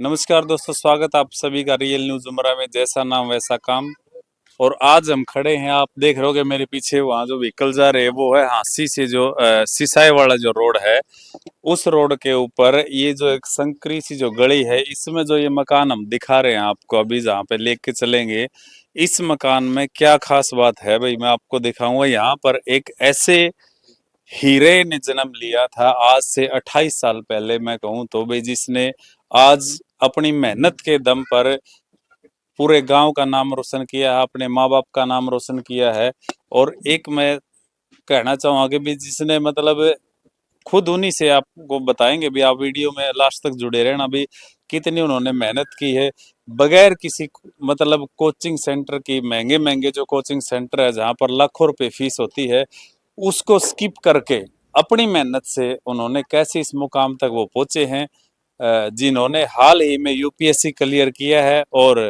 नमस्कार दोस्तों, स्वागत आप सभी का रियल न्यूज उमरा में। जैसा नाम वैसा काम। और आज हम खड़े हैं, आप देख रहे होगे मेरे पीछे वहाँ जो व्हीकल जा रहे हैं वो है हांसी से जो सिसाई वाला जो रोड है, उस रोड के ऊपर ये जो एक संकरी सी जो गली है, इसमें जो ये मकान हम दिखा रहे हैं आपको अभी, जहाँ पे लेके चलेंगे। इस मकान में क्या खास बात है भाई, मैं आपको दिखाऊंगा। यहाँ पर एक ऐसे हीरे ने जन्म लिया था आज से 28 साल पहले, मैं कहूँ तो भाई, जिसने आज अपनी मेहनत के दम पर पूरे गांव का नाम रोशन किया है, अपने माँ बाप का नाम रोशन किया है। और एक मैं कहना चाहूँगा कि भी जिसने मतलब खुद उन्हीं से आपको बताएंगे भी, आप वीडियो में लास्ट तक जुड़े रहना भी, कितनी उन्होंने मेहनत की है बगैर किसी मतलब कोचिंग सेंटर की। महंगे महंगे जो कोचिंग सेंटर है जहाँ पर लाखों रुपए फीस होती है, उसको स्किप करके अपनी मेहनत से उन्होंने कैसे इस मुकाम तक वो पहुंचे हैं। जिन्होंने हाल ही में यूपीएससी क्लियर किया है और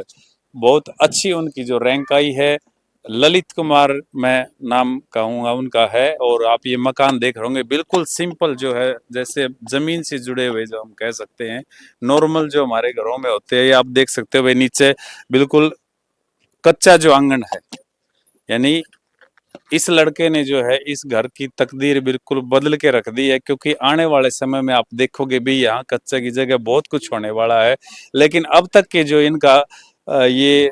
बहुत अच्छी उनकी जो रैंक आई है। ललित कुमार मैं नाम कहूँगा उनका है। और आप ये मकान देख रहे होंगे, बिल्कुल सिंपल जो है, जैसे जमीन से जुड़े हुए जो हम कह सकते हैं, नॉर्मल जो हमारे घरों में होते हैं। ये आप देख सकते हो भाई, नीचे बिल्कुल कच्चा जो आंगन है। यानी इस लड़के ने जो है इस घर की तकदीर बिल्कुल बदल के रख दी है, क्योंकि आने वाले समय में आप देखोगे भी यहाँ कच्चे की जगह बहुत कुछ होने वाला है। लेकिन अब तक के जो इनका ये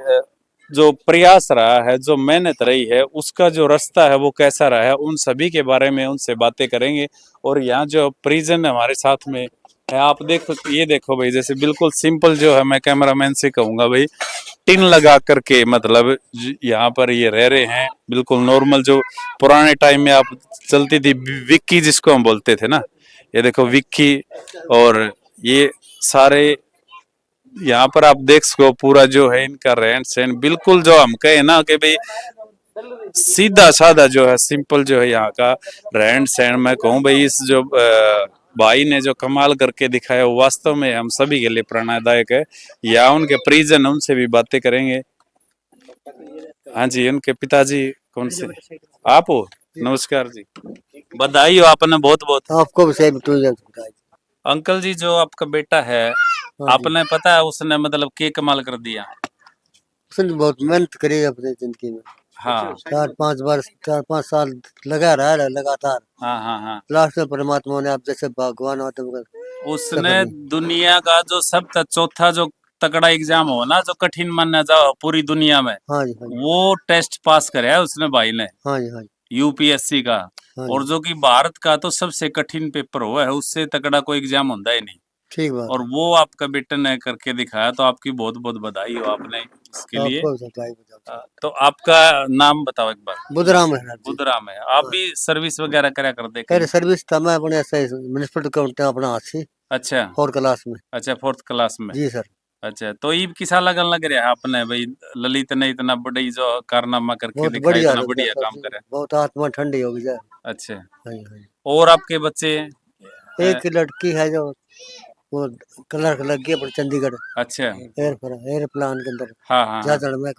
जो प्रयास रहा है, जो मेहनत रही है, उसका जो रास्ता है वो कैसा रहा है, उन सभी के बारे में उनसे बातें करेंगे। और यहाँ जो प्रिजन हमारे साथ में है, आप देखो, ये देखो भाई, जैसे बिल्कुल सिंपल जो है, मैं कैमरामैन से कहूंगा भाई, टिन लगा करके मतलब यहाँ पर ये रह रहे हैं। बिल्कुल नॉर्मल जो पुराने टाइम में आप चलती थी विक्की, जिसको हम बोलते थे ना, ये देखो विक्की। और ये सारे यहाँ पर आप देख सको, पूरा जो है इनका रहन सहन बिल्कुल जो हम कहे ना कि भाई सीधा साधा जो है, सिंपल जो है यहाँ का रहन सहन। मैं कहूँ भाई, इस जो भाई ने जो कमाल करके दिखाया वो वास्तव में हम सभी के लिए प्रेरणादायक है। या उनके परिजन, उनसे भी बातें करेंगे। हाँ जी, उनके पिताजी कौन से आप हो? नमस्कार जी, बधाई हो आपने बहुत बहुत। आपको भी सेम टू यू। अंकल जी, जो आपका बेटा है, हाँ जी, आपने पता है उसने मतलब के कमाल कर दिया। उसने बहुत मेहनत करी है अपनी जिंदगी में। हाँ 4-5 साल लगा रहा है लगातार। हाँ हाँ हाँ। लास्ट में परमात्मा ने आप जैसे भगवान होते हैं उसने सफल नहीं। दुनिया का जो सब चौथा जो तगड़ा एग्जाम हो ना, जो कठिन माना जाओ पूरी दुनिया में, हाँ जी, हाँ जी, वो टेस्ट पास कराया है उसने भाई ने, हाँ जी, हाँ जी, यूपीएससी का। हाँ और जी। जो कि भारत का तो सबसे कठिन पेपर हुआ है, उससे तगड़ा कोई एग्जाम होता ही नहीं। ठीक बात और है। वो आपका बेटा ने करके दिखाया, तो आपकी बहुत बहुत बधाई हो आपने इसके लिए। आपको भी बधाई बधाई। तो आपका नाम बताओ एक बार। बुधराम है जी। बुधराम है। आप हाँ। भी सर्विस वगैरह करा करते अरे कहीं? सर्विस था, मैं अपने ऐसे म्यूनिसिपल अकाउंट अपना हाथी अच्छा 4 क्लास में। अच्छा, फोर्थ क्लास में। जी सर। अच्छा, तो ईब किसा लगन लग रहा है आपने भाई, ललित ने इतना बड़ी जो कारनामा करके बहुत दिखाया, बढ़िया इतना लग रहा बढ़िया सर काम जी, करे। बहुत आत्मा ठंडी होगी जाए। अच्छा। हाँ जी, हाँ जी। और आपके बच्चे? एक लड़की है जो वो क्लर्क लग गई अपने चंडीगढ़ अच्छा। एयरप्लान के अंदर हाँ हाँ हाँ। जहाज में।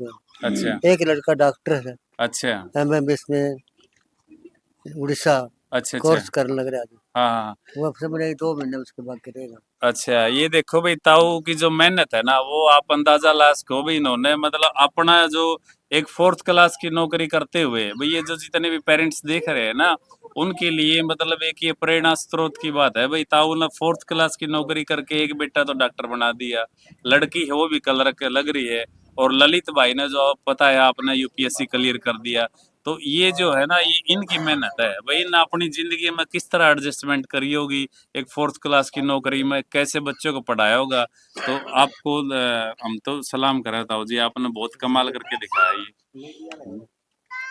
अच्छा एक लड़का डॉक्टर है, अच्छा एमबीबीएस में उड़ीसा अच्छा अच्छा। कोर्स करने लग रहा है। हाँ हाँ हाँ। वो अब से बने 2 महीने उसके बाद करेगा। अच्छा, ये देखो भाई, ताऊ की जो मेहनत है ना, वो आप अंदाजा ला सको भाई। इन्होंने मतलब अपना जो एक फोर्थ क्लास की नौकरी करते हुए भाई, ये जो जितने भी पेरेंट्स देख रहे हैं ना, उनके लिए मतलब एक ये प्रेरणा स्रोत की बात है भाई। ताऊ ने फोर्थ क्लास की नौकरी करके एक बेटा तो डॉक्टर बना दिया, लड़की है वो भी कलर के लग रही है। और ललित भाई ने जो पता है आपने यूपीएससी क्लियर कर दिया। तो ये जो है ना, ये इनकी मेहनत है भाई। इन अपनी जिंदगी में किस तरह एडजस्टमेंट करी होगी, एक फोर्थ क्लास की नौकरी में कैसे बच्चों को पढ़ाया होगा। तो आपको हम तो सलाम कराता हूँ जी, आपने बहुत कमाल करके दिखाया ये।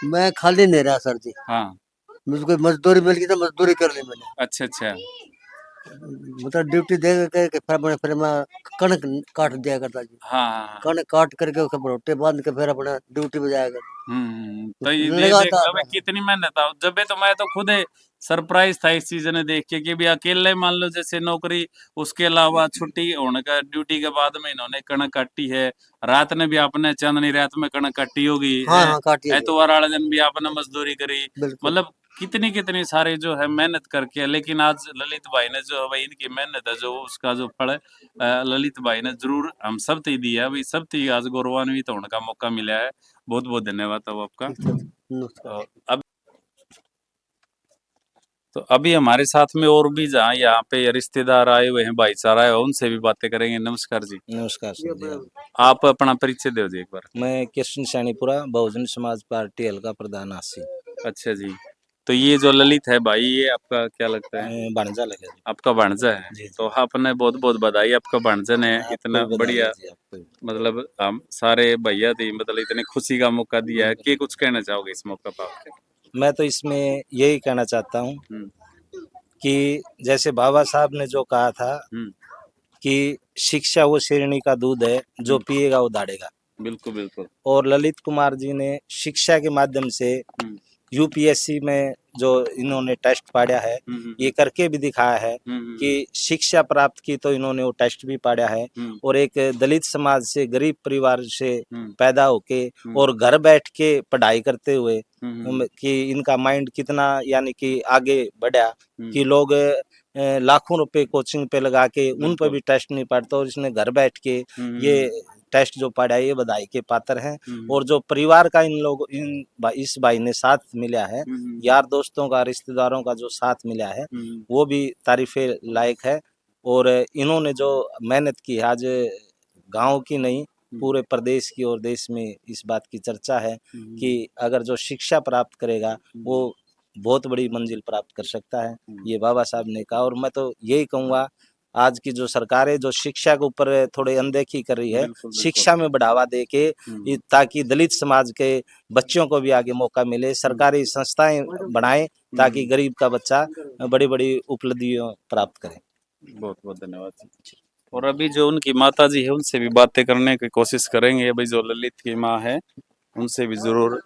मैं खाली नहीं रहा सर जी। हाँ। मुझको मजदूरी मिल गई तो मजदूरी कर ली मैंने। अच्छा अच्छा। मतलब ड्यूटी दे के फिर मैं कणक काट दिया करता जी। हाँ हाँ हाँ। कणक काट करके उसके भरोटे बांध के फिर अपना ड्यूटी पे जाया कर। तो ये देख लो भाई, लगातार कितनी मेहनत है। जब भी तो मैं तो खुद सरप्राइज था इस चीज ने देख के कि भी अकेले मान लो जैसे नौकरी, उसके अलावा छुट्टी होने का ड्यूटी के बाद में इन्होंने कणक काटी है। रात ने भी आपने चांदनी रात में कणक काटी होगी हाँ है। हाँ काटिए जी। एतवार वाले दिन भी आपने मजदूरी करी। बिल्कुल। मतलब कितनी कितनी सारे जो है मेहनत करके, लेकिन आज ललित भाई ने जो है भाई इनकी मेहनत है जो उसका जो फल है ललित भाई ने जरूर हम सब ते दिया है भाई, सब ते आज गौरवान्वित होने का मौका मिला है। बहुत बहुत धन्यवाद अब आपका। ठीक था, नमस्कार। और अब तो अभी हमारे साथ में और भी जहाँ यहाँ पे रिश्तेदार आए हुए हैं, भाईचारा है, उनसे भी बातें करेंगे। नमस्कार जी, नमस्कार सर जी। आप अपना परिचय दो जी एक बार। मैं कृष्ण सैनीपुरा बहुजन समाज पार्टी हल्का प्रधान आसी अच्छा जी, तो ये जो ललित है भाई, ये आपका क्या लगता है? भांजा लगे जी। आपका भांजा है? जी जी। तो आपने बहुत बहुत बधाई, आपका भांजा ने आपको इतना भी बधाई है बढ़िया, जी, आपको भी। मतलब हम सारे भैया थी, मतलब इतने खुशी का मौका दिया है। क्या कुछ कहना चाहोगे इस मौके पर आपके? मैं तो इसमें यही कहना चाहता हूँ हम्म कि जैसे बाबा साहब ने जो कहा था हम्म कि शिक्षा वो शेरनी का दूध है, जो पिएगा वो दाढ़ेगा। बिल्कुल बिल्कुल। और ललित कुमार जी ने शिक्षा के माध्यम से हम्म यूपीएससी में जो इन्होंने टेस्ट पाड़ा है, ये करके भी दिखाया है कि शिक्षा प्राप्त की, तो इन्होंने वो टेस्ट भी पाड़ा है। और एक दलित समाज से, गरीब परिवार से पैदा होके और घर बैठ के पढ़ाई करते हुए कि इनका माइंड कितना यानी कि आगे बढ़ा कि लोग लाखों रुपए कोचिंग पे लगा के उन पर भी टेस्ट नहीं पढ़ता, और इसने घर बैठ के ये टेस्ट जो पढ़ा है, ये बधाई के पात्र हैं। और जो परिवार का इस भाई ने साथ मिला है, यार दोस्तों का, रिश्तेदारों का जो साथ मिला है, वो भी तारीफे लायक है। और इन्होंने जो मेहनत की है, आज गांव की नहीं पूरे प्रदेश की और देश में इस बात की चर्चा है कि अगर जो शिक्षा प्राप्त करेगा वो बहुत बड़ी मंजिल प्राप्त कर सकता है, ये बाबा साहब ने कहा। और मैं तो यही कहूँगा, आज की जो सरकार है जो शिक्षा के ऊपर थोड़े अनदेखी कर रही है, शिक्षा में बढ़ावा दे के ताकि दलित समाज के बच्चों को भी आगे मौका मिले, सरकारी संस्थाएं बनाएं ताकि गरीब का बच्चा बड़ी बड़ी उपलब्धियां प्राप्त करे। बहुत बहुत धन्यवाद जी। और अभी जो उनकी माता जी है उनसे भी बातें करने की कोशिश करेंगे। अभी जो ललित की माँ है उनसे भी जरूर।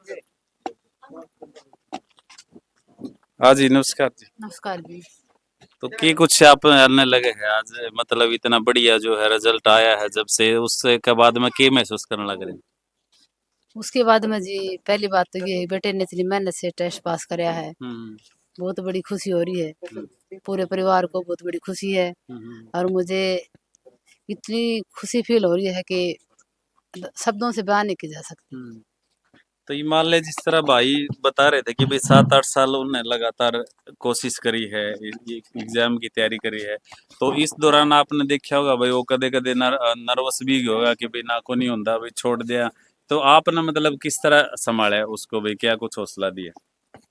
हाँ जी, नमस्कार जी। नमस्कार जी। तो क्या कुछ आप आने लगे हैं आज, मतलब इतना बढ़िया जो है रिजल्ट आया है जब से, उससे के बाद में क्या महसूस करने लग रहे हैं? उसके बाद में जी पहली बात तो ये है, बेटे ने इतनी मेहनत से टेस्ट पास कराया है, बहुत बड़ी खुशी हो रही है। पूरे परिवार को बहुत बड़ी खुशी है और मुझे इतनी खुशी फील हो रही है कि शब्दों से बयान नहीं की जा सकती। तो ये मान ले जिस तरह भाई बता रहे थे कि भाई 7-8 साल उन्होंने लगातार कोशिश करी है, एग्जाम की तैयारी करी है, तो इस दौरान आपने देखा होगा भाई वो कदे कदे नर्वस भी होगा कि भाई ना को नहीं होता भाई छोड़ दिया, तो आपने मतलब किस तरह संभाला उसको, भाई क्या कुछ हौसला दिया?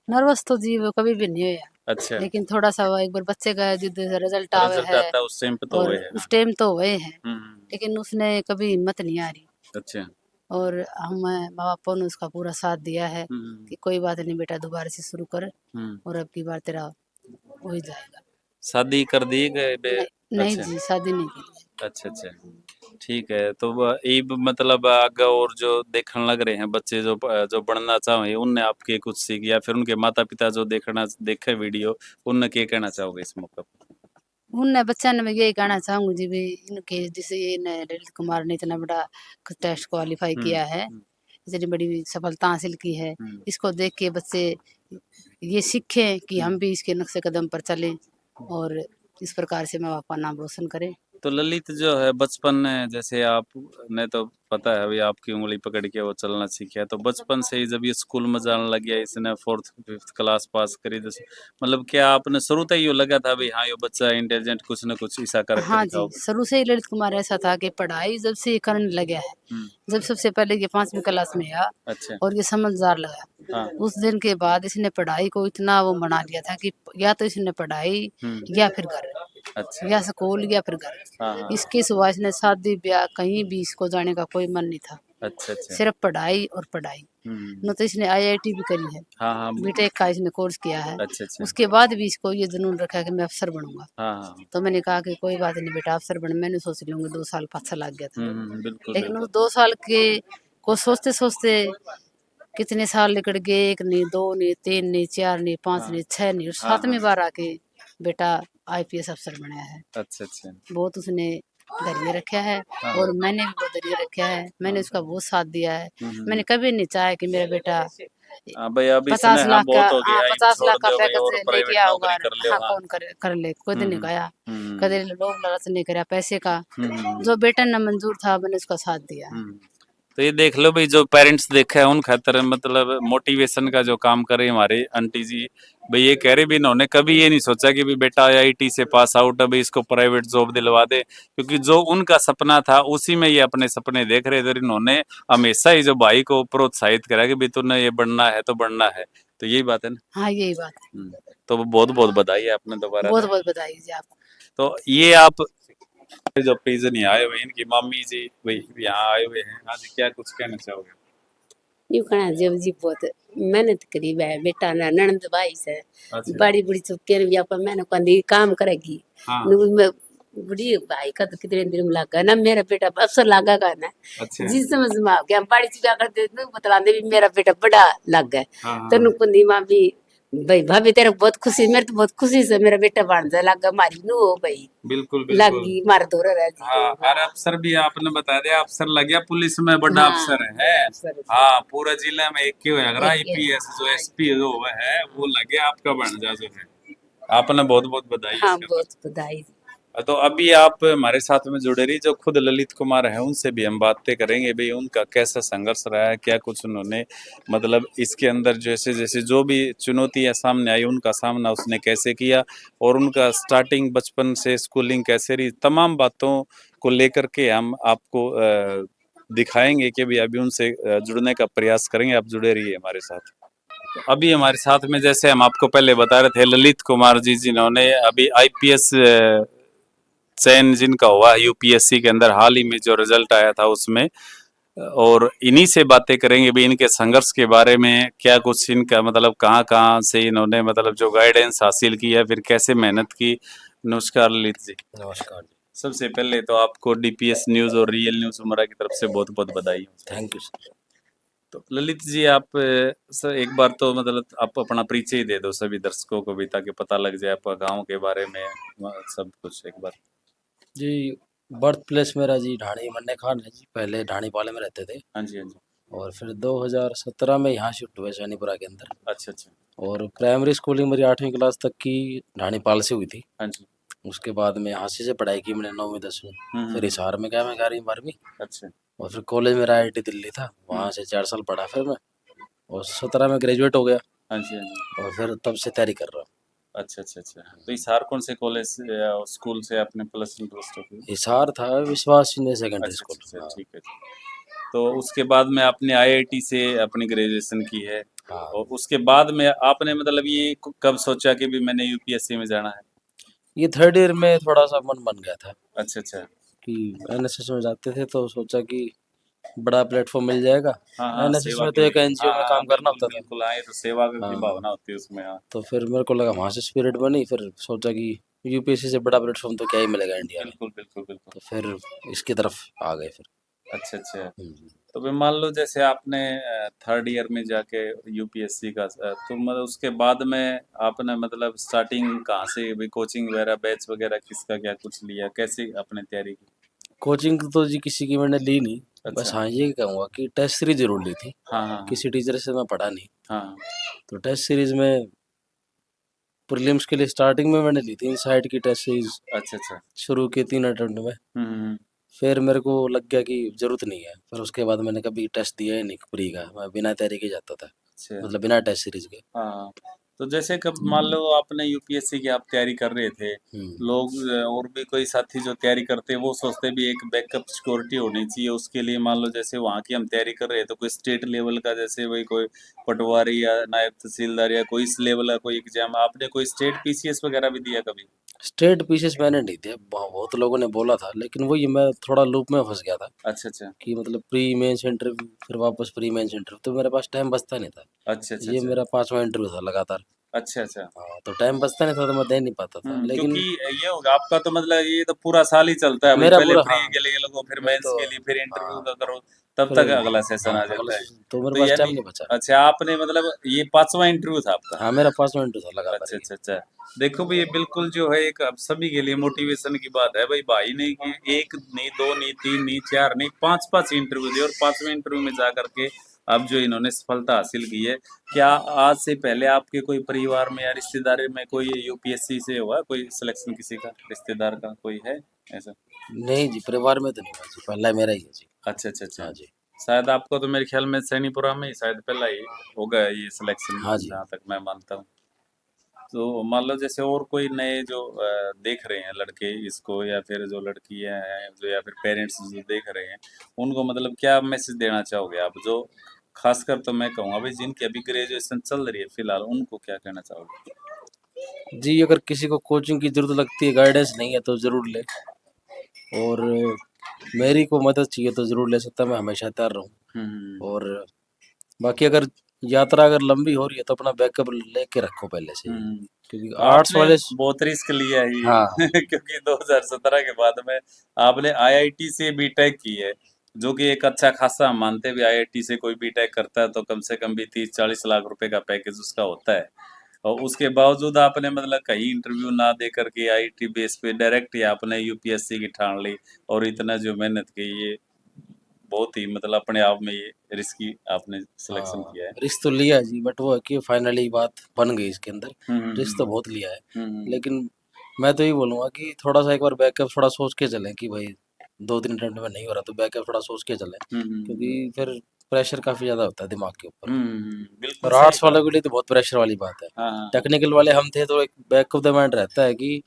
नर्वस तो जी वो कभी भी नहीं हुआ, अच्छा, लेकिन थोड़ा सा वो एक बार बच्चे का जिद रिजल्ट आवे रिजल्ट है आता है उस टाइम पे तो और हुए है। उस टाइम तो हुए हैं, हम्म लेकिन उसने कभी हिम्मत नहीं आ रही अच्छा। और हम माँ बापा ने उसका पूरा साथ दिया है हम्म कि कोई बात नहीं बेटा, दोबारा से शुरू कर हम्म और अब की बार तेरा हो ही जाएगा। शादी कर दी गए नहीं, नहीं अच्छा जी शादी नहीं की। अच्छा अच्छा, ठीक है। तो अब मतलब आगे और जो देखने लग रहे हैं बच्चे जो जो बनना चाहे, उनने आपके कुछ सीख या फिर उनके माता पिता जो देखे वीडियो, उनने क्या कहना चाहोगे इस मौके पर? उनने बच्चा ने मैं यही कहना चाहूंगी जी भी इनके जैसे ये ललित कुमार ने इतना बड़ा टेस्ट क्वालिफाई किया है, हम्म, इतनी बड़ी सफलता हासिल की है, हम्म, इसको देख के बच्चे ये सीखें कि हम्म। हम भी इसके नक्शे कदम पर चलें और इस प्रकार से माँ बाप का नाम रोशन करें। तो ललित जो है बचपन में, जैसे आपने तो पता है अभी आपकी उंगली पकड़ के वो चलना सीखा, तो बचपन से ही जब ये स्कूल में जाने लग गया, इसने 4th 5th क्लास पास करी, जैसे मतलब क्या आपने शुरू से ही लगा था भाई हाँ ये बच्चा इंटेलिजेंट कुछ ना कुछ ऐसा करके हाँ जी, दिखाओगे? शुरू से ही ललित कुमार ऐसा था कि पढ़ाई जब से ये करने लगा है, हम्म जब सबसे पहले ये 5वीं क्लास में आया अच्छा और ये समझदार लगा, हाँ उस दिन के बाद इसने पढ़ाई को इतना वो बना लिया था कि या तो इसने पढ़ाई या फिर घर, अच्छा या स्कूल या फिर घर, हाँ हाँ इसके सिवा इसने शादी ब्याह कहीं भी इसको जाने का कोई मन नहीं था, अच्छा अच्छा सिर्फ पढ़ाई और पढ़ाई। न तो इसने आईआईटी भी करी है, हाँ हाँ बीटेक का इसने कोर्स किया है, अच्छा अच्छा उसके बाद भी इसको ये जुनून रखा है कि मैं अफसर बनूंगा। हाँ हाँ तो मैंने कहा कि कोई बात नहीं बेटा, अफसर बन, मैंने सोच लूंगी, 2 साल पाछा लग गया था, बिल्कुल लेकिन बिल्कुल उस 2 साल के को सोचते सोचते कितने साल निकल गए, 1 नहीं, 2 नहीं, 3 नहीं, 4 नहीं, 5 हाँ नहीं, 6 नहीं, और हाँ 7वीं हाँ बार आके बेटा आईपीएस अफसर बनाया है। अच्छा अच्छा बहुत उसने धैर्य रखा है हाँ और मैंने भी बहुत धैर्य रखा है, मैंने हाँ उसका बहुत साथ दिया है। हम्म मैंने कभी नहीं चाहा कि मेरा बेटा भाई अभी 50 समय हाँ लाख का, बहुत हो हाँ गया, इन 50 छोड़ लाख का दो भाई पैकेज और लेके प्राइवेट आओगा। नौकरी कर ले। हाँ, हाँ। कौन कर ले, खुद नहीं कहा। हम्म कदे लोग लालच नहीं करा पैसे का। हम्म जो बेटा न मंजूर था मैंने उसका साथ दिया। हम्म। तो ये देख लो भाई, जो पेरेंट्स देखे हैं उन खातर मतलब मोटिवेशन का जो काम करे हमारे आंटी जी, भाई ये कह रहे भी इन्होंने कभी ये नहीं सोचा कि भी बेटा आईआईटी से पास आउट है भाई इसको प्राइवेट जॉब दिलवा दे, क्योंकि जो उनका सपना था उसी में ये अपने सपने देख रहे थे। इन्होंने हमेशा ही जो भाई को प्रोत्साहित करा कि भाई तूने ये बनना है तो बनना है, तो यही बात है ना। हाँ, यही बात है। तो बहुत बहुत बधाई है आपने दोबारा बहुत से। बहुत बधाई जी आपको। तो ये आप जो प्रिजन यहाँ आए हुए हैं, इनकी मामी जी भाई यहाँ आए हुए हैं, आज क्या कुछ कहना चाहोगे? यूं कहना जब जी बहुत मेहनत करी है बेटा ना ननद भाई से अच्छा। बड़ी बुढ़ी चुपके ने भी आपका मैंने कहती काम करेगी। हाँ। मैं बुढ़ी भाई का तो कितने दिन में लगा ना मेरा बेटा अफसर लगा का ना अच्छा। जिस समझ में आ गया बड़ी चुका करते बतलाते भी मेरा बेटा बड़ा लग गया। हाँ, हाँ। तेन कुंदी माँ भी भाई भाभी तेरे बहुत खुशी, मेरे तो बहुत खुशी से मेरा बेटा बन जाए लग गया मारी नू हो भाई बिल्कुल लग बिल्कुल। गई मार दो रह जी। हाँ, और अफसर भी आपने बता दिया, अफसर लग गया पुलिस में, बड़ा हाँ, अफसर है। अफसर है। हाँ, पूरा जिला में एक ही हो अगर एक ही आईपीएस जो है। एसपी जो है वो लगे आपका बन जा जो है। आपने बहुत बहुत बधाई हाँ, इसके बहुत बधाई। लिए। तो अभी आप हमारे साथ में जुड़े रही, जो खुद ललित कुमार है उनसे भी हम बातें करेंगे भाई उनका कैसा संघर्ष रहा है, क्या कुछ उन्होंने मतलब इसके अंदर जैसे जैसे जो भी चुनौतियां सामने आई उनका सामना उसने कैसे किया, और उनका स्टार्टिंग बचपन से स्कूलिंग कैसे रही, तमाम बातों को लेकर के हम आपको दिखाएंगे कि भी अभी उनसे जुड़ने का प्रयास करेंगे। आप जुड़े रहिए हमारे साथ। तो अभी हमारे साथ में जैसे हम आपको पहले बता रहे थे ललित कुमार जी, जिन्होंने अभी आईपीएस चयन जिनका हुआ यूपीएससी के अंदर हाल ही में जो रिजल्ट आया था उसमें, और इन्हीं से बातें करेंगे भी इनके संघर्ष के बारे में, क्या कुछ इनका मतलब कहाँ कहाँ से इन्होंने मतलब जो गाइडेंस हासिल की है, फिर कैसे मेहनत की। नमस्कार ललित जी। नमस्कार जी। सबसे पहले तो आपको डीपीएस न्यूज और रियल न्यूज उमरा की तरफ से बहुत बहुत बधाई। Thank you sir. तो ललित जी आप सर एक बार तो मतलब आप अपना परिचय दे दो सभी दर्शकों को भी, ताकि पता लग जाए आपका गांव के बारे में सब कुछ एक बार। जी बर्थ प्लेस मेरा जी ढाणी मन्ने खान है जी, पहले ढाणी पाले में रहते थे हाँ जी हाँ जी। और फिर 2017 में यहाँ शिफ्ट हुए सैनीपुरा के अंदर। अच्छा अच्छा। और प्राइमरी स्कूलिंग मेरी 8वीं क्लास तक की ढाणी पाल से हुई थी। हाँ जी। उसके बाद में हांसी से पढ़ाई की मैंने 9वीं 10वीं। फिर हिसार में गया मैं 11वीं 12वीं। अच्छा। और फिर कॉलेज मेरा IIT दिल्ली था, वहाँ से 4 साल पढ़ा फिर मैं, और 17 में ग्रेजुएट हो गया। हाँ जी हाँ जी। और फिर तब से तैयारी कर रहा हूँ। अच्छा अच्छा अच्छा। तो हिसार कौन से कॉलेज से या स्कूल से आपने प्लस वन प्लस टू की? हिसार था विश्वास सीनियर सेकेंडरी अच्छा स्कूल। अच्छा हाँ। ठीक है जी। तो उसके बाद में आपने आईआईटी से अपनी ग्रेजुएशन की है, हाँ। और उसके बाद में आपने मतलब ये कब सोचा कि भी मैंने यूपीएससी में जाना है? ये 3rd ईयर में थोड़ा सा मन बन गया था अच्छा अच्छा। कि एनएसएस में जाते थे तो सोचा कि बड़ा प्लेटफॉर्म मिल जाएगा। हाँ हाँ, एनएसएस सेवा में के तो एक लिए। एनजीओ हाँ में हाँ काम करना बिल्कुल होता था। बिल्कुल, आए तो सेवा की हाँ। भावना होती है उसमें। हाँ तो फिर मेरे को लगा वहाँ से स्पिरिट बनी, फिर सोचा कि यूपीएससी से बड़ा प्लेटफॉर्म तो क्या ही मिलेगा इंडिया में। बिल्कुल बिल्कुल बिल्कुल। तो फिर इसकी तरफ आ गए फिर। अच्छा अच्छा। हम्म। तो फिर मान लो जैसे आपने 3rd ईयर में जाके यूपीएससी का तो मतलब उसके बाद में आपने मतलब स्टार्टिंग कहाँ से भी कोचिंग वगैरह बैच वगैरह किसका क्या कुछ लिया, कैसे आपने तैयारी की? कोचिंग तो जी किसी की मैंने ली नहीं। बस अच्छा। हाँ ये कहूँगा कि टेस्ट सीरीज जरूर ली थी। हाँ हाँ किसी टीचर से मैं पढ़ा नहीं। हाँ। तो टेस्ट सीरीज में प्रीलिम्स के लिए स्टार्टिंग में मैंने ली थी इनसाइड की टेस्ट सीरीज, अच्छा अच्छा। शुरू के 3 अटेम्प्ट में। हम्म। फिर मेरे को लग गया कि जरूरत नहीं है, फिर उसके बाद मैंने कभी टेस्ट दिया ही नहीं प्री का। मैं बिना तैयारी के जाता था, अच्छा। मतलब बिना टेस्ट सीरीज के। हाँ। तो जैसे कब मान लो आपने यूपीएससी की आप तैयारी कर रहे थे, लोग और भी कोई साथी जो तैयारी करते हैं वो सोचते भी एक बैकअप सिक्योरिटी होनी चाहिए उसके लिए। मान लो जैसे वहाँ की हम तैयारी कर रहे हैं तो कोई स्टेट लेवल का जैसे वही कोई पटवारी या नायब तहसीलदार या कोई इस लेवल का कोई एग्जाम, आपने कोई स्टेट पीसीएस वगैरह भी दिया कभी? स्टेट पीसीएस मैंने नहीं दिया, बहुत लोगों ने बोला था, लेकिन वही मैं थोड़ा लूप में फंस गया था अच्छा अच्छा। कि मतलब प्री मेंस इंटरव्यू फिर वापस प्री मेंस इंटरव्यू, तो मेरे पास टाइम बचता नहीं था। अच्छा अच्छा ये अच्छा। मेरा 5वां इंटरव्यू था लगातार। अच्छा अच्छा। हाँ, तो टाइम बचता नहीं था तो मैं दे नहीं पाता था। लेकिन क्योंकि ये होगा आपका तो मतलब ये तो पूरा साल ही चलता है भाई, मेरा पहले पूरा, प्री हाँ के लिए लगो, फिर वही मेंस तो। के लिए, फिर इंटरव्यू हाँ का करो, तब फिर, तक अगला सेशन हाँ आ अगला जाता है। season, तो मेरे तो पास टाइम यानी नहीं बचा। अच्छा आपने मतलब ये 5वां इंटरव्यू था आपका? हाँ मेरा 5वां इंटरव्यू था लगातार अच्छा ये। अच्छा अच्छा। देखो भाई ये बिल्कुल जो है एक अब सभी के लिए मोटिवेशन की बात है भाई। भाई ने कि एक नहीं दो नहीं तीन नहीं चार नहीं पांच पांच इंटरव्यू दिए, और 5वें इंटरव्यू में जा करके अब जो इन्होंने सफलता हासिल की है, क्या आज से पहले आपके कोई परिवार में या रिश्तेदारी में कोई यूपीएससी से हुआ, कोई सिलेक्शन किसी का रिश्तेदार का कोई है ऐसा? नहीं जी, परिवार में तो नहीं हुआ जी, पहला मेरा ही है जी। अच्छा अच्छा अच्छा। हाँ जी। शायद आपको तो मेरे ख्याल में सैनीपुरा में ही शायद पहला ही होगा ये सिलेक्शन, हाँ जी। जहाँ तक मैं मानता हूँ। तो मान लो जैसे और कोई नए जो देख रहे हैं लड़के इसको, या फिर जो लड़कियां हैं जो, या फिर पेरेंट्स जो देख रहे हैं, उनको मतलब क्या मैसेज देना चाहोगे आप, जो खासकर तो मैं कहूँगा भाई जिनकी अभी ग्रेजुएशन चल रही है फिलहाल, उनको क्या कहना चाहोगे? जी, अगर किसी को कोचिंग की ज़रूरत लगती है, गाइडेंस नहीं है तो ज़रूर ले, और मेरी को मदद चाहिए तो ज़रूर ले सकता, मैं हमेशा तैयार रहूँ। और बाकी अगर यात्रा अगर लंबी हो रही है तो अपना बैकअप लेके रखो पहले से ही, क्योंकि आर्ट्स आपने वाले बहुत रिस्क लिया ही हाँ। क्योंकि 2017 के बाद में आपने आईआईटी से बीटेक की है, जो कि एक अच्छा खासा, हम मानते भी आईआईटी से कोई बीटेक करता है तो कम से कम भी 30-40 लाख रुपए का पैकेज उसका होता है, और उसके बावजूद आपने मतलब कहीं इंटरव्यू ना दे करके आईआईटी बेस पे डायरेक्ट ही आपने यूपीएससी की ठान ली, और इतना जो मेहनत की, ये बहुत ही मतलब अपने आप में ये रिस्की आपने सिलेक्शन हाँ, किया है। रिस्क तो लिया है जी, बट वो है कि फाइनली बात बन गई इसके अंदर। रिस्क तो हम्म बहुत लिया है, हम्म लेकिन मैं तो यही बोलूँगा कि थोड़ा सा एक बार बैकअप थोड़ा सोच के चलें कि भाई 2-3 अटेम्प्ट में नहीं हो रहा तो बैकअप थोड़ा सोच के चलें, क्योंकि फिर प्रेशर काफ़ी ज़्यादा होता है दिमाग के ऊपर। बिल्कुल और सही आर्ट्स कहा। वालों के लिए तो बहुत प्रेशर वाली बात है। हाँ हाँ टेक्निकल वाले हम थे तो एक बैक ऑफ द माइंड रहता है कि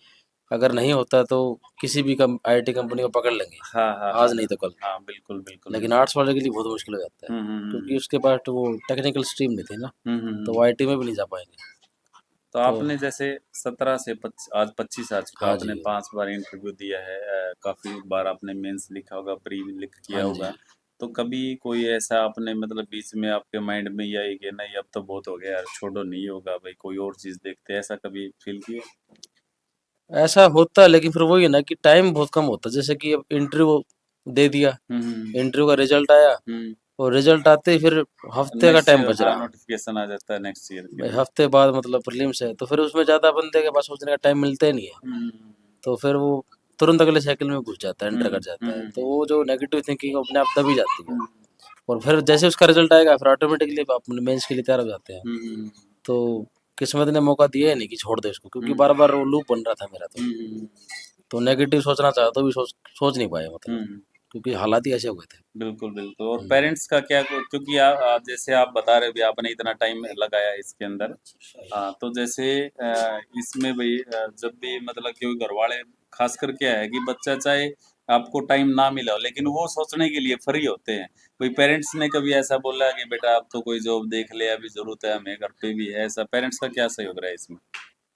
अगर नहीं होता तो किसी भी आईटी कंपनी को पकड़ लेंगे, हाँ हाँ आज हाँ नहीं तो कल। हाँ, बिल्कुल बिल्कुल लेकिन बिल्कुल। आर्ट्स वाले के लिए बहुत मुश्किल हो जाता है, क्योंकि उसके पास तो वो टेक्निकल स्ट्रीम नहीं थी ना, तो वो आईटी में भी नहीं जा पाएंगे। तो तो आपने जैसे 17 से आज 25 आ चुका, हाँ आपने जी, 5 बार इंटरव्यू दिया है, काफी बार आपने मेंस लिखा होगा, प्री लिख हाँ किया होगा, जी। तो कभी कोई ऐसा आपने मतलब बीच में आपके माइंड में ये आई कि नहीं अब तो बहुत हो गया यार, छोड़ो, नहीं होगा भाई, कोई और चीज देखते हैं, ऐसा कभी फील किया? ऐसा होता है, लेकिन फिर वही है ना कि टाइम बहुत कम होता है। जैसे कि अब इंटरव्यू दे दिया, इंटरव्यू का रिजल्ट आया, और रिजल्ट आते ही फिर हफ्ते का नेक्स्ट टाइम ईयर, बच हाँ, रहा। नोटिफिकेशन आ जाता है नेक्स्ट ईयर के भाई लिए। हफ्ते बाद मतलब प्रीलिम्स है, तो फिर उसमें ज़्यादा बंदे के पास सोचने का टाइम मिलता ही नहीं है, तो फिर वो तुरंत अगले साइकिल में घुस जाता है, एंटर कर जाता है, तो वो जो नेगेटिव थिंकिंग अपने आप दबी जाती है। और फिर जैसे उसका रिजल्ट आएगा फिर ऑटोमेटिकली अपने मेंस के लिए तैयार हो जाते हैं। तो किस्मत ने मौका दिया ही नहीं कि छोड़ दे इसको, क्योंकि बार बार वो लूप बन रहा था मेरा। तो नेगेटिव सोचना चाहा तो भी सोच नहीं पाया, मतलब क्योंकि हालात ही ऐसे हो गए थे। बिल्कुल बिल्कुल। और पेरेंट्स का क्या, क्योंकि जैसे आप बता रहे भी आपने इतना टाइम लगाया इसके अंदर, तो जैसे इसमें भाई जब भी मतलब कि घर वाले, खासकर क्या है कि बच्चा चाहे आपको टाइम ना मिला हो लेकिन वो सोचने के लिए फ्री होते हैं, कोई पेरेंट्स ने कभी ऐसा बोला कि बेटा अब तो कोई जॉब देख ले, अभी जरूरत है हमें, घर पे भी है, ऐसा पेरेंट्स का क्या सहयोग रहा है इसमें?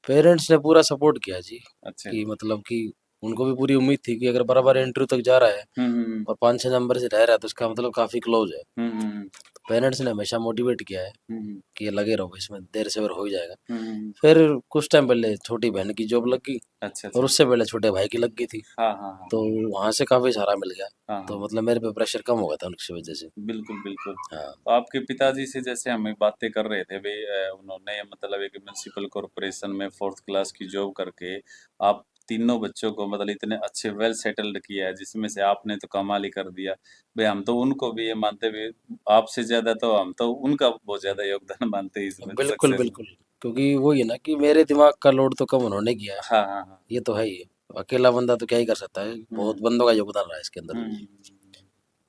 पेरेंट्स ने पूरा सपोर्ट किया जी, अच्छा। कि मतलब कि उनको भी पूरी उम्मीद थी कि अगर बराबर इंटरव्यू तक जा रहा है और 5-6 नंबर से रह रहा है तो इसका मतलब काफ़ी क्लोज है। तो पेरेंट्स ने हमेशा मोटिवेट किया है कि ये लगे रहो, इसमें देर से देर हो ही जाएगा। फिर कुछ टाइम पहले छोटी बहन की जॉब लग गई, अच्छा और अच्छा। उससे पहले छोटे भाई की लग गई थी, हाँ हाँ हाँ तो वहाँ से काफ़ी सहारा मिल गया। हाँ तो हाँ, मतलब मेरे पे प्रेशर कम हो गया था उनकी वजह से। बिल्कुल बिल्कुल। हाँ। तो आपके पिताजी से जैसे हम बातें कर रहे थे भाई, उन्होंने मतलब एक म्युनिसिपल कॉरपोरेशन में 4th क्लास की जॉब करके आप तीनों बच्चों को मतलब इतने अच्छे वेल सेटल्ड किया है, जिसमें से आपने तो कमाल ही कर दिया भाई। हम तो उनको भी ये मानते भी, आपसे ज्यादा तो हम तो उनका बहुत ज्यादा योगदान मानते हैं इसमें बिल्कुल सक्सेस में। बिल्कुल, क्योंकि वही है ना कि मेरे दिमाग का लोड तो कम उन्होंने किया है, हाँ हाँ हाँ। ये तो है ही। अकेला बंदा तो क्या ही कर सकता है, बहुत बंदों का योगदान रहा है इसके अंदर। हम्म,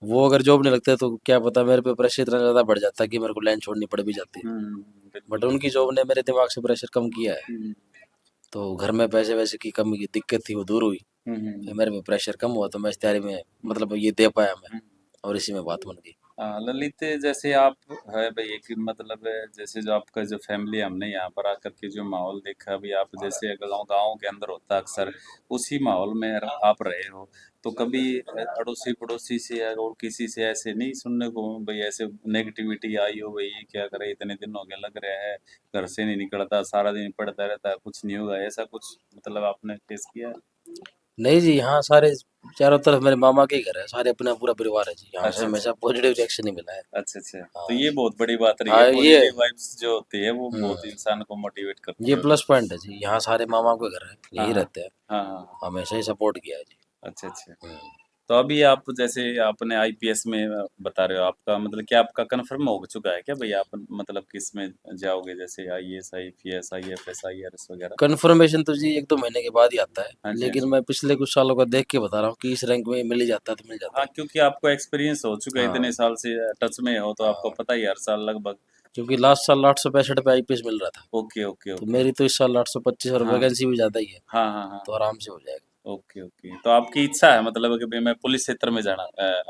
वो अगर जॉब नहीं लगते तो क्या पता मेरे पे प्रेशर इतना ज़्यादा बढ़ जाता कि मेरे को लाइन छोड़नी पड़ भी जाती। बट बिल्कुल। उनकी जॉब ने मेरे दिमाग से प्रेशर कम किया है, हम्म, तो घर में पैसे वैसे की कमी की दिक्कत थी वो दूर हुई, फिर मेरे पे प्रेशर कम हुआ, तो मैं इस तैयारी में मतलब ये दे पाया मैं, और इसी में बात बन गई। ललित, जैसे आप है भाई एक मतलब जैसे जो आपका जो फैमिली, हमने यहाँ पर आकर के जो माहौल देखा अभी, आप जैसे गाँव गाँव के अंदर होता है अक्सर, उसी माहौल में आप रहे हो, तो कभी अड़ोसी पड़ोसी से या और किसी से ऐसे नहीं सुनने को भाई ऐसे नेगेटिविटी आई हो भाई, ये क्या करे, इतने दिन हो गए लग रहा है, घर से नहीं निकलता, सारा दिन पढ़ता रहता है, कुछ नहीं होगा, ऐसा कुछ मतलब आपने फेस किया है? नहीं जी, यहाँ सारे चारों तरफ मेरे मामा के ही घर है, सारे अपना पूरा परिवार है जी, यहाँ से अच्छा अच्छा हमेशा पॉजिटिव रिएक्शन ही मिला है। अच्छा अच्छा। तो हाँ। ये बहुत बड़ी बात रही है, हाँ, पॉजिटिव वाइब्स जो होती है वो बहुत हम्म, इंसान को मोटिवेट करती ये है। प्लस पॉइंट है जी, यहाँ सारे मामा के घर है, हाँ यही हाँ रहते हैं, हाँ हाँ हाँ। हमेशा ही सपोर्ट किया है जी। अच्छा अच्छा। हम्म। तो अभी आप जैसे आपने आईपीएस में बता रहे हो, आपका मतलब क्या आपका कंफर्म हो चुका है क्या भाई, आप मतलब किस में जाओगे, जैसे आईएएस, आईपीएस, आईएफएस, आईआरएस वगैरह? कन्फर्मेशन तो जी 1-2 महीने के बाद ही आता हाँ है, जी, लेकिन हाँ जी। मैं पिछले कुछ सालों का देख के बता रहा हूँ कि इस रैंक में मिल ही जाता है तो मिल जाता हाँ, है। क्योंकि आपको एक्सपीरियंस हो चुका है, हाँ। इतने साल से टच में हो, तो आपको हाँ। पता ही है हर साल लगभग। क्योंकि लास्ट साल 865 पे आईपीएस मिल रहा था, ओके, ओके, तो ओके। मेरी तो इस साल 825 और हाँ, वैकेंसी भी ज़्यादा ही है, हाँ, हाँ, हाँ। तो आराम से हो जाएगा। Okay, okay. तो आपकी इच्छा है मतलब कि भई मैं पुलिस क्षेत्र में जाना,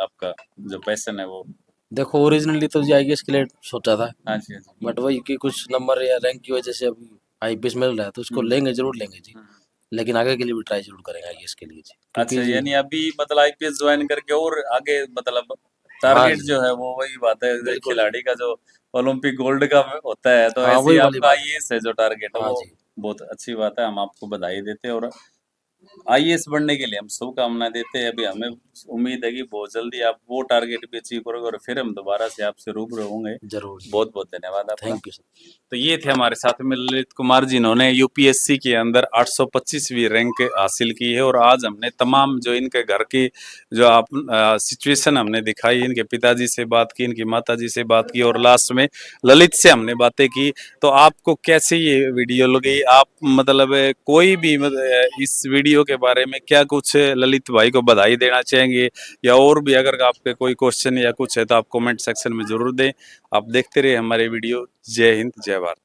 आपका जो पैशन है वो? देखो ओरिजिनली तो जी आईएएस के लिए सोचा था, हाँ जी, हाँ जी। बट वही कि कुछ नंबर या रैंक की वजह से अभी आईपीएस मिल रहा है तो उसको लेंगे, ज़रूर लेंगे जी। हुँ। लेकिन आगे के लिए भी ट्राई ज़रूर करेंगे आईएएस के लिए जी। अच्छा, क्योंकि जी यानी अभी मतलब आईपीएस ज्वाइन करके और आगे मतलब हाँ टारगेट जी, जो है वो वही बात है, बिल्कुल जी। खिलाड़ी का जो ओलंपिक गोल्ड का होता है, तो हाँ, ऐसे ही वही वाली आपका बात है। आईएएस है जो टारगेट है, हाँ वो जी। बहुत अच्छी बात है, हम आपको बधाई देते हैं और आईएएस बनने के लिए हम शुभकामनाएं देते हैं। अभी हमें उम्मीद है कि बहुत जल्दी आप वो टारगेट भी अचीव करोगे और फिर हम दोबारा से आपसे रूबरू होंगे। ज़रूर जी। बहुत बहुत धन्यवाद आपका। Thank you sir. तो ये थे हमारे साथ में ललित कुमार, जिन्होंने यूपीएससी के अंदर 825वीं रैंक हासिल की है। और आज हमने तमाम जो इनके घर की जो आप सिचुएशन हमने दिखाई, इनके पिताजी से बात की, इनकी माताजी से बात की और लास्ट में ललित से हमने बातें की। तो आपको कैसे ये वीडियो लगी, आप मतलब कोई भी इस वीडियो के बारे में क्या कुछ ललित भाई को बधाई देना चाहेंगे, या और भी अगर आपके कोई क्वेश्चन या कुछ है तो आप कमेंट सेक्शन में जरूर दें। आप देखते रहिए हमारे वीडियो। जय हिंद, जय भारत।